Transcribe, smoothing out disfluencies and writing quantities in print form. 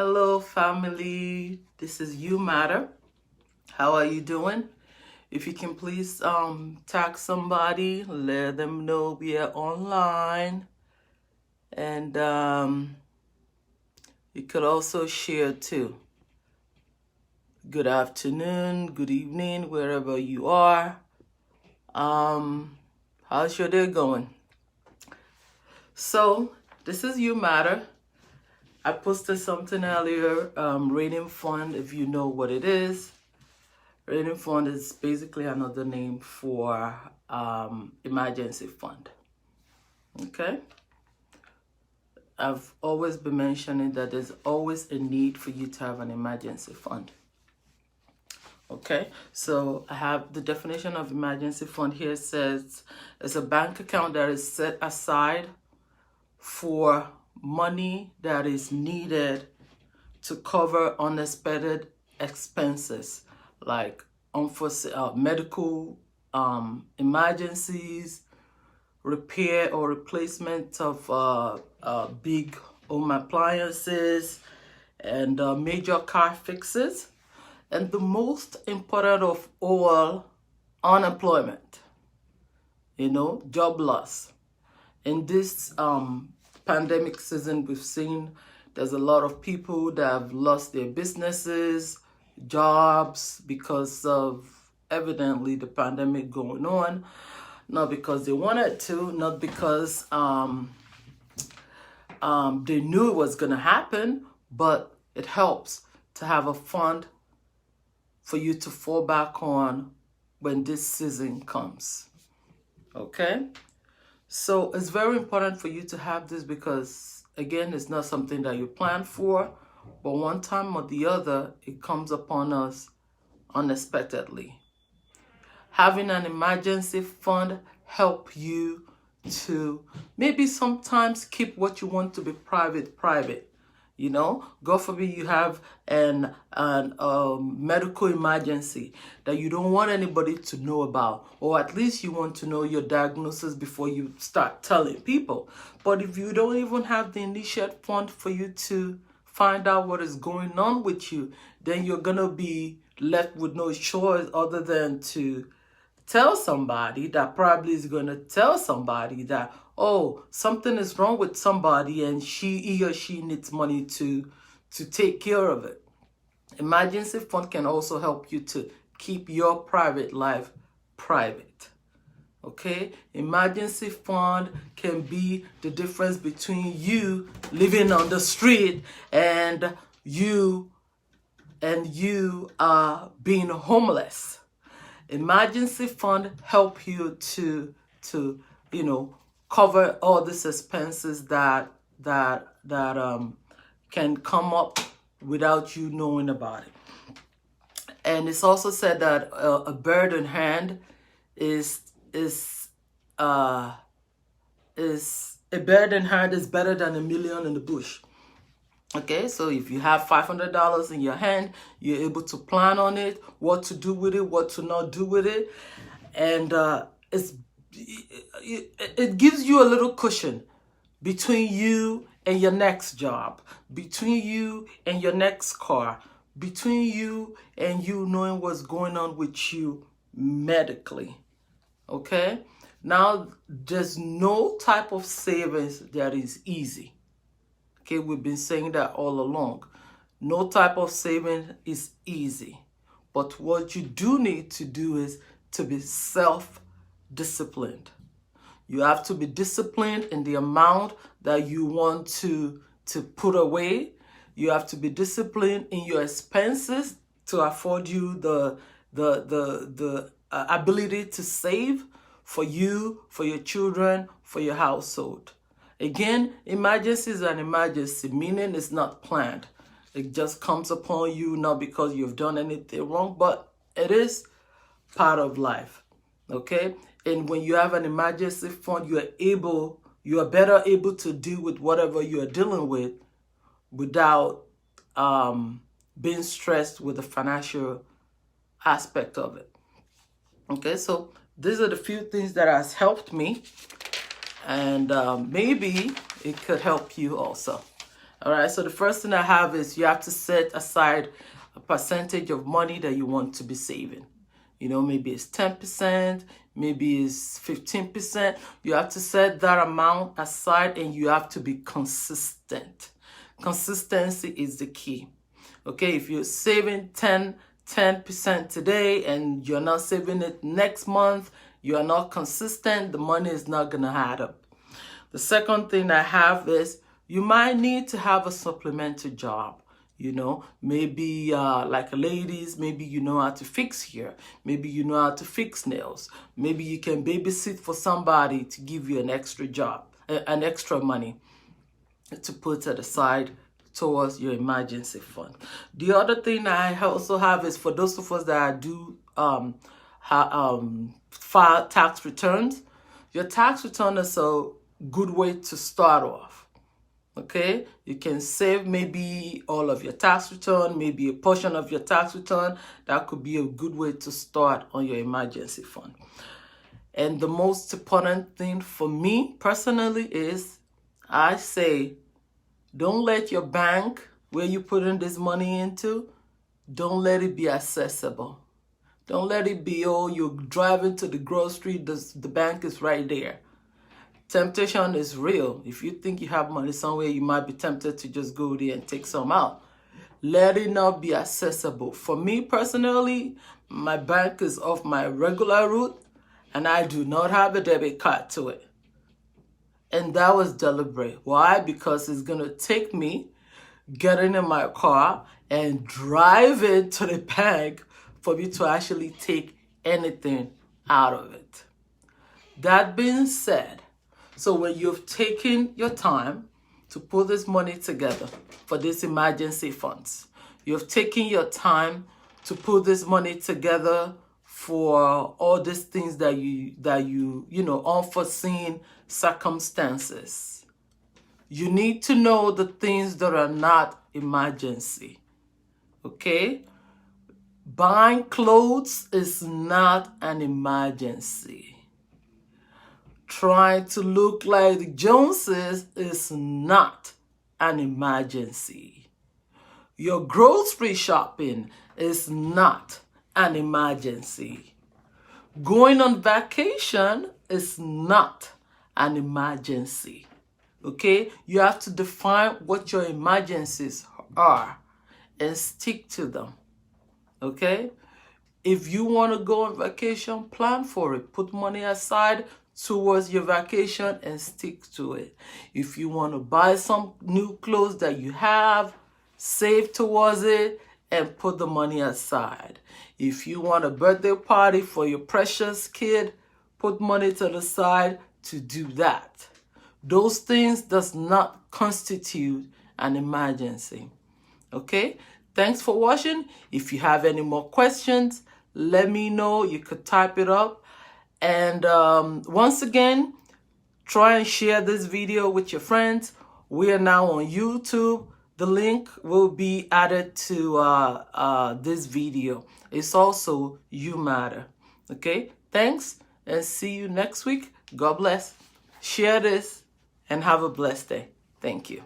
Hello, family. This is You Matter. How are you doing? If you can please tag somebody, let them know we are online. And you could also share too. Good afternoon, good evening, wherever you are. How's your day going? So, this is You Matter. I posted something earlier, Rating Fund, if you know what it is. Rating Fund is basically another name for emergency fund. Okay? I've always been mentioning that there's always a need for you to have an emergency fund. Okay, so I have the definition of emergency fund here. Says it's a bank account that is set aside for money that is needed to cover unexpected expenses like unforeseen medical emergencies, repair or replacement of big home appliances, and major car fixes. And the most important of all, unemployment, job loss. In this pandemic season, we've seen there's a lot of people that have lost their businesses, jobs, because of evidently the pandemic going on. Not because they wanted to, not because they knew it was going to happen, but it helps to have a fund for you to fall back on when this season comes. Okay? So it's very important for you to have this because, again, it's not something that you plan for, but one time or the other, it comes upon us unexpectedly. Having an emergency fund help you to maybe sometimes keep what you want to be private. God forbid you have an medical emergency that you don't want anybody to know about, or at least you want to know your diagnosis before you start telling people. But if you don't even have the initial fund for you to find out what is going on with you, then you're going to be left with no choice other than to tell somebody that probably is going to tell somebody that, oh, something is wrong with somebody and he or she needs money to take care of it. Emergency fund can also help you to keep your private life private. Okay? Emergency fund can be the difference between you living on the street and you being homeless. Emergency fund help you to cover all these expenses that can come up without you knowing about it. And it's also said that a bird in hand is a bird in hand is better than a million in the bush. Okay, so if you have $500 in your hand, you're able to plan on it, what to do with it, what to not do with it. And it gives you a little cushion between you and your next job, between you and your next car, between you and you knowing what's going on with you medically. Okay? Now, there's no type of savings that is easy. Okay, we've been saying that all along. No type of saving is easy. But what you do need to do is to be self-disciplined. You have to be disciplined in the amount that you want to put away. You have to be disciplined in your expenses to afford you the ability to save for you, for your children, for your household. Again, emergency is an emergency, meaning it's not planned. It just comes upon you, not because you've done anything wrong, but it is part of life, okay? And when you have an emergency fund, you are better able to deal with whatever you are dealing with without being stressed with the financial aspect of it. Okay, so these are the few things that has helped me. And maybe it could help you also. All right, so the first thing I have is you have to set aside a percentage of money that you want to be saving. You know, maybe it's 10%, maybe it's 15%. You have to set that amount aside and you have to be consistent. Consistency is the key. Okay, if you're saving 10% today and you're not saving it next month, you are not consistent, the money is not going to add up. The second thing I have is you might need to have a supplementary job. You know, maybe like ladies, maybe you know how to fix hair. Maybe you know how to fix nails. Maybe you can babysit for somebody to give you an extra job, an extra money to put it aside towards your emergency fund. The other thing I also have is for those of us that do file tax returns, your tax return is a good way to start off. Okay, you can save maybe all of your tax return, maybe a portion of your tax return. That could be a good way to start on your emergency fund. And the most important thing for me personally is I say, don't let your bank, where you put in this money into, don't let it be accessible. Don't let it be, oh, you're driving to the grocery, the bank is right there. Temptation is real. If you think you have money somewhere, you might be tempted to just go there and take some out. Let it not be accessible. For me personally, my bank is off my regular route and I do not have a debit card to it. And that was deliberate. Why? Because it's going to take me getting in my car and driving to the bank for me to actually take anything out of it. That being said, so when you've taken your time to put this money together for these emergency funds, you've taken your time to put this money together for all these things that you know, unforeseen circumstances. You need to know the things that are not emergency. Okay? Buying clothes is not an emergency. Trying to look like the Joneses is not an emergency. Your grocery shopping is not an emergency. Going on vacation is not an emergency. Okay? You have to define what your emergencies are and stick to them. Okay? If you want to go on vacation, plan for it. Put money aside towards your vacation and stick to it. If you want to buy some new clothes that you have, save towards it and put the money aside. If you want a birthday party for your precious kid, put money to the side to do that. Those things does not constitute an emergency. Okay? Thanks for watching. If you have any more questions, let me know. You could type it up. And once again, try and share this video with your friends. We are now on YouTube. The link will be added to this video. It's also You Matter. Okay? Thanks and see you next week. God bless. Share this and have a blessed day. Thank you.